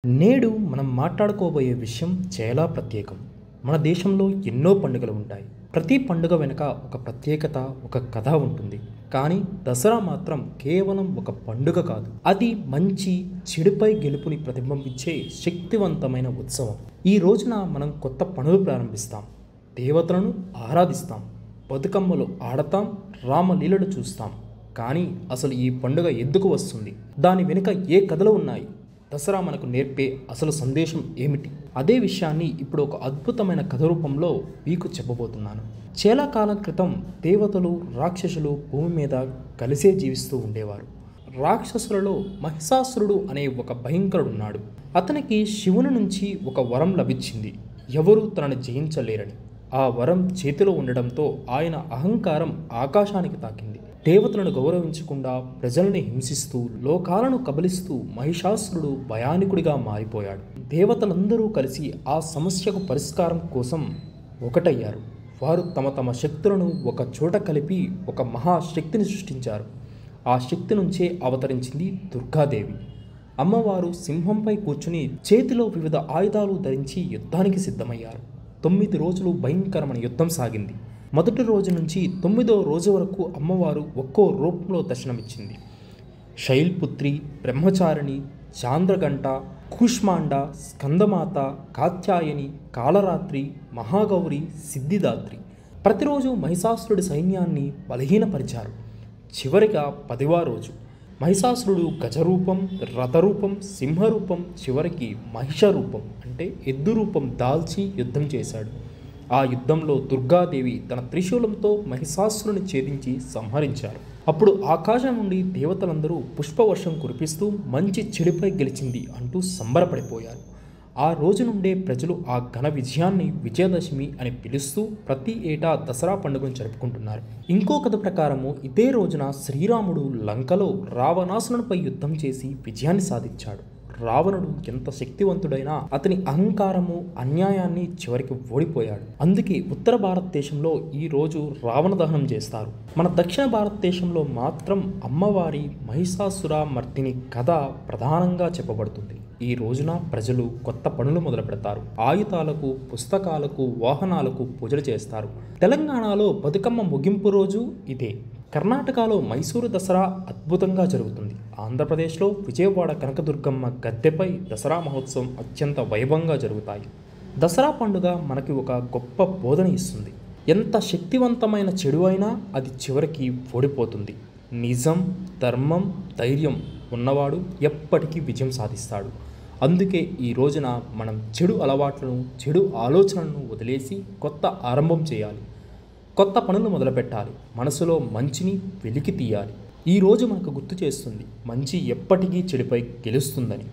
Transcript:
నేడు మనం మాట్లాడుకోబోయే విషయం చాలా ప్రత్యేకం. మన దేశంలో ఎన్నో పండుగలు ఉంటాయి. ప్రతి పండుగ వెనుక ఒక ప్రత్యేకత, ఒక కథ ఉంటుంది. కానీ దసరా మాత్రం కేవలం ఒక పండుగ కాదు. అది మంచి చెడుపై గెలుపుని ప్రతిబింబించే శక్తివంతమైన ఉత్సవం. ఈ రోజున మనం కొత్త పనులు ప్రారంభిస్తాం, దేవతలను ఆరాధిస్తాం, బతుకమ్మలు ఆడతాం, రామలీలలు చూస్తాం. కానీ అసలు ఈ పండుగ ఎందుకు వస్తుంది? దాని వెనుక ఏ కథలు ఉన్నాయి? దసరా మనకు నేర్పే అసలు సందేశం ఏమిటి? అదే విషయాన్ని ఇప్పుడు ఒక అద్భుతమైన కథ రూపంలో మీకు చెప్పబోతున్నాను. చాలా కాలం క్రితం దేవతలు, రాక్షసులు భూమి మీద కలిసే జీవిస్తూ ఉండేవారు. రాక్షసులలో మహిషాసురుడు అనే ఒక భయంకరుడు ఉన్నాడు. అతనికి శివుని నుంచి ఒక వరం లభించింది, ఎవరూ తనని జయించలేరని. ఆ వరం చేతిలో ఉండడంతో ఆయన అహంకారం ఆకాశానికి తాకింది. దేవతలను గౌరవించకుండా ప్రజల్ని హింసిస్తూ లోకాలను కబలిస్తూ మహిషాసురుడు భయానికుడిగా మారిపోయాడు. దేవతలందరూ కలిసి ఆ సమస్యకు పరిష్కారం కోసం ఒకటయ్యారు. వారు తమ తమ శక్తులను ఒక చోట కలిపి ఒక మహాశక్తిని సృష్టించారు. ఆ శక్తి నుంచే అవతరించింది దుర్గాదేవి. అమ్మవారు సింహంపై కూర్చుని చేతిలో వివిధ ఆయుధాలు ధరించి యుద్ధానికి సిద్ధమయ్యారు. 9 రోజులు భయంకరమైన యుద్ధం సాగింది. మొదటి రోజు నుంచి 9వ రోజు వరకు అమ్మవారు ఒక్కో రూపంలో దర్శనమిచ్చింది. శైల్పుత్రి, బ్రహ్మచారిణి, చాంద్రగంట, కూష్మాండ, స్కందమాత, కాత్యాయని, కాళరాత్రి, మహాగౌరి, సిద్ధిదాత్రి. ప్రతిరోజు మహిషాసురుడి సైన్యాన్ని బలహీనపరిచారు. చివరిగా 10వ రోజు మహిషాసురుడు గజరూపం, రథరూపం, సింహరూపం, చివరికి మహిష రూపం అంటే ఎద్దు రూపం దాల్చి యుద్ధం చేశాడు. ఆ యుద్ధంలో దుర్గాదేవి తన త్రిశూలంతో మహిషాసురుని ఛేదించి సంహరించారు. అప్పుడు ఆకాశం నుండి దేవతలందరూ పుష్పవర్షం కురిపిస్తూ మంచి చెడుపై గెలిచింది అంటూ సంబరపడిపోయారు. ఆ రోజు నుండే ప్రజలు ఆ ఘన విజయాన్ని విజయదశమి అని పిలుస్తూ ప్రతి ఏటా దసరా పండుగను జరుపుకుంటున్నారు. ఇంకో కథ ప్రకారము ఇదే రోజున శ్రీరాముడు లంకలో రావణాసురునిపై యుద్ధం చేసి విజయాన్ని సాధించాడు. రావణుడు ఎంత శక్తివంతుడైనా అతని అహంకారము, అన్యాయాన్ని చివరికి ఓడిపోయాడు. అందుకే ఉత్తర భారతదేశంలో ఈ రోజు రావణ దహనం చేస్తారు. మన దక్షిణ భారతదేశంలో మాత్రం అమ్మవారి మహిషాసుర మర్దిని కథ ప్రధానంగా చెప్పబడుతుంది. ఈ రోజున ప్రజలు కొత్త పనులు మొదలు పెడతారు. ఆయుధాలకు, పుస్తకాలకు, వాహనాలకు పూజలు చేస్తారు. తెలంగాణలో బతుకమ్మ ముగింపు రోజు ఇదే. కర్ణాటకలో మైసూరు దసరా అద్భుతంగా జరుగుతుంది. ఆంధ్రప్రదేశ్లో విజయవాడ కనకదుర్గమ్మ గద్దెపై దసరా మహోత్సవం అత్యంత వైభవంగా జరుగుతాయి. దసరా పండుగ మనకి ఒక గొప్ప బోధన ఇస్తుంది. ఎంత శక్తివంతమైన చెడు అయినా అది చివరికి ఓడిపోతుంది. నిజం, ధర్మం, ధైర్యం ఉన్నవాడు ఎప్పటికీ విజయం సాధిస్తాడు. అందుకే ఈ రోజున మనం చెడు అలవాట్లను, చెడు ఆలోచనలను వదిలేసి కొత్త ఆరంభం చేయాలి. కొత్త పనులు మొదలుపెట్టాలి. మనసులో మంచిని వెలికి తీయాలి. ఈ రోజు మనకు గుర్తు చేస్తుంది, మంచి ఎప్పటికీ చెడుపై గెలుస్తుందని.